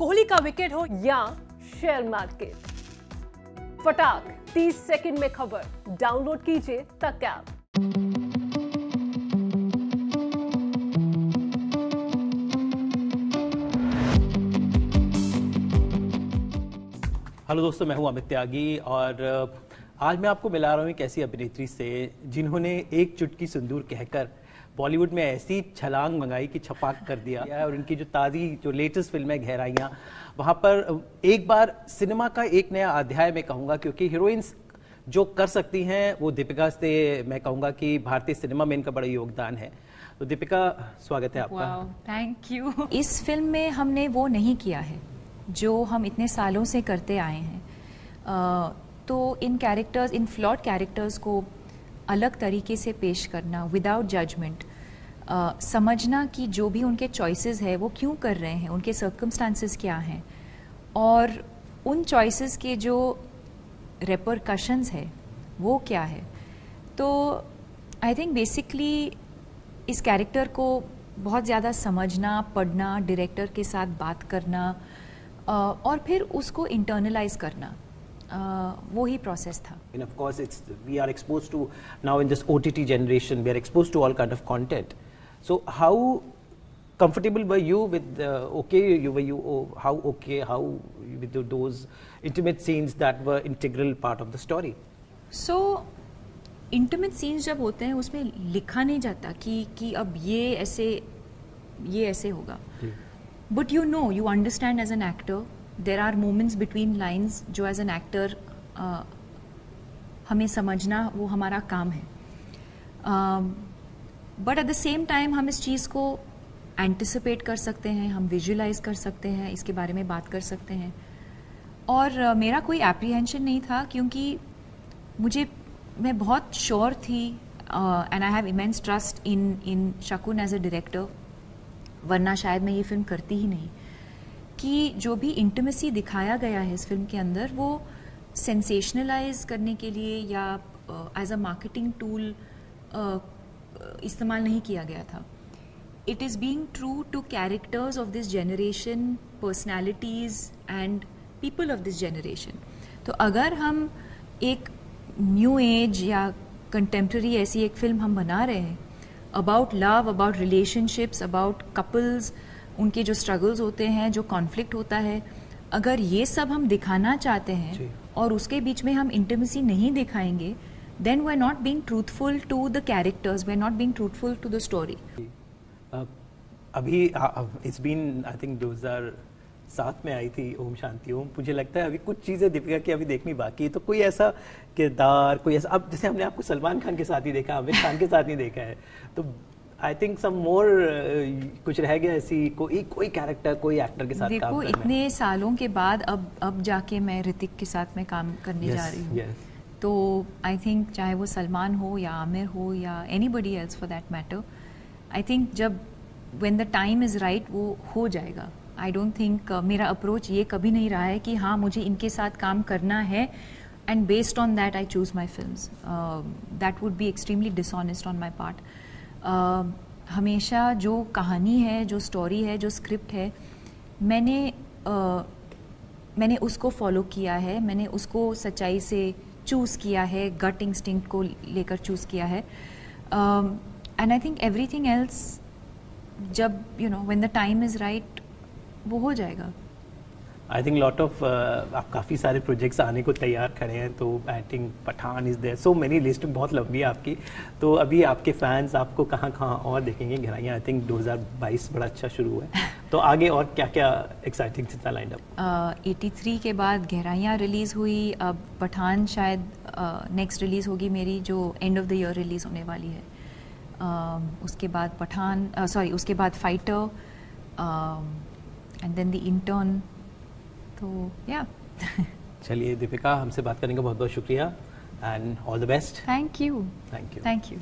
कोहली का विकेट हो या शेयर मार्केट। फटाक 30 सेकंड में खबर, डाउनलोड कीजिए तक ऐप। हेलो दोस्तों, मैं हूं अमित त्यागी और आज मैं आपको मिला रहा हूं एक ऐसी अभिनेत्री से जिन्होंने एक चुटकी सिंदूर कहकर बॉलीवुड में ऐसी छलांग मंगाई कि छपाक कर दिया। और उनकी जो ताज़ी जो लेटेस्ट फिल्म है गहराइयाँ, वहाँ पर एक बार सिनेमा का एक नया अध्याय मैं कहूँगा, क्योंकि हीरोइंस जो कर सकती हैं वो दीपिका से मैं कहूँगा कि भारतीय सिनेमा में इनका बड़ा योगदान है। तो दीपिका, स्वागत है आपका। Thank you. इस फिल्म में हमने वो नहीं किया है जो हम इतने सालों से करते आए हैं। तो इन कैरेक्टर्स, इन फ्लॉट कैरेक्टर्स को अलग तरीके से पेश करना, विदाउट जजमेंट, समझना कि जो भी उनके चॉइसेस है वो क्यों कर रहे हैं, उनके सर्कमस्टांसेस क्या हैं, और उन चॉइसेस के जो रेपरकशंस है वो क्या है। तो आई थिंक बेसिकली इस कैरेक्टर को बहुत ज़्यादा समझना, पढ़ना, डायरेक्टर के साथ बात करना और फिर उसको इंटरनलाइज करना, वो ही प्रोसेस था। And of course, we are exposed to now in this OTT generation, we are exposed to all kind of content. So how comfortable were you with how with those intimate scenes that were integral part of the story? So intimate scenes जब होते हैं उसमें लिखा नहीं जाता कि अब ये ऐसे होगा। But you understand as an actor, there are moments between lines जो as an actor हमें समझना वो हमारा काम है। But at the same time हम इस चीज़ को anticipate कर सकते हैं, हम visualize कर सकते हैं, इसके बारे में बात कर सकते हैं। और मेरा कोई apprehension नहीं था, क्योंकि मैं बहुत sure थी and I have immense trust in शकुन as a director, वरना शायद मैं ये फिल्म करती ही नहीं, कि जो भी इंटीमेसी दिखाया गया है इस फिल्म के अंदर वो सेंसेशनलाइज करने के लिए या एज अ मार्केटिंग टूल इस्तेमाल नहीं किया गया था। It is being true to characters of this generation, personalities and people of this generation. तो अगर हम एक न्यू एज या कंटेम्प्रेरी ऐसी एक फिल्म हम बना रहे हैं about love, about relationships, about couples, उनके जो स्ट्रगल्स होते हैं, जो कॉन्फ्लिक्ट होता है, अगर ये सब हम दिखाना चाहते हैं और उसके बीच में हम इंटीमेसी नहीं दिखाएंगे, then we are not being truthful to the characters, we are not being truthful to the story. अभी इट्स बीन आई थिंक 2007 में आई थी ओम शांति ओम। मुझे लगता है अभी कुछ चीज़ें दीपिका की अभी देखनी बाकी है। तो कोई ऐसा किरदार, कोई ऐसा, अब जैसे हमने आपको सलमान खान के साथ ही देखा, आमिर खान के साथ नहीं देखा है, तो आई थिंक सम मोर कुछ रह गया ऐसी कोई कैरेक्टर, कोई एक्टर के साथ काम करना। देखो, इतने सालों के बाद अब जाके मैं ऋतिक के साथ में काम करने जा रही हूँ। तो आई थिंक चाहे वो सलमान हो या आमिर हो या anybody else for that matter, I think जब when the time is right वो हो जाएगा। आई डोंट थिंक मेरा अप्रोच ये कभी नहीं रहा है कि हाँ मुझे इनके साथ काम करना है and based on that I choose my films. That would be extremely dishonest on my part. हमेशा जो कहानी है, जो स्टोरी है, जो स्क्रिप्ट है, मैंने उसको फॉलो किया है, मैंने उसको सच्चाई से चूज़ किया है, गट इंस्टिंक्ट को लेकर चूज़ किया है। And I think everything else जब when the time is right वो हो जाएगा। आई थिंक लॉट ऑफ आप काफ़ी सारे प्रोजेक्ट्स आने को तैयार खड़े हैं। तो I think Pathaan is there, so many, list बहुत लंबी है आपकी। तो अभी आपके फैंस आपको कहाँ और देखेंगे? गहराइयाँ आई थिंक 2022 बड़ा अच्छा शुरू हुआ है, तो आगे और क्या क्या एक्साइटिंग चीज़ें लाइन अप? 83 के बाद गहराइयाँ रिलीज़ हुई, अब पठान शायद नेक्स्ट रिलीज़ होगी मेरी, जो end of the year release होने वाली है। उसके बाद उसके बाद fighter and then the intern. तो या चलिए दीपिका, हमसे बात करने का बहुत बहुत शुक्रिया and all the best. Thank you. Thank you. Thank you.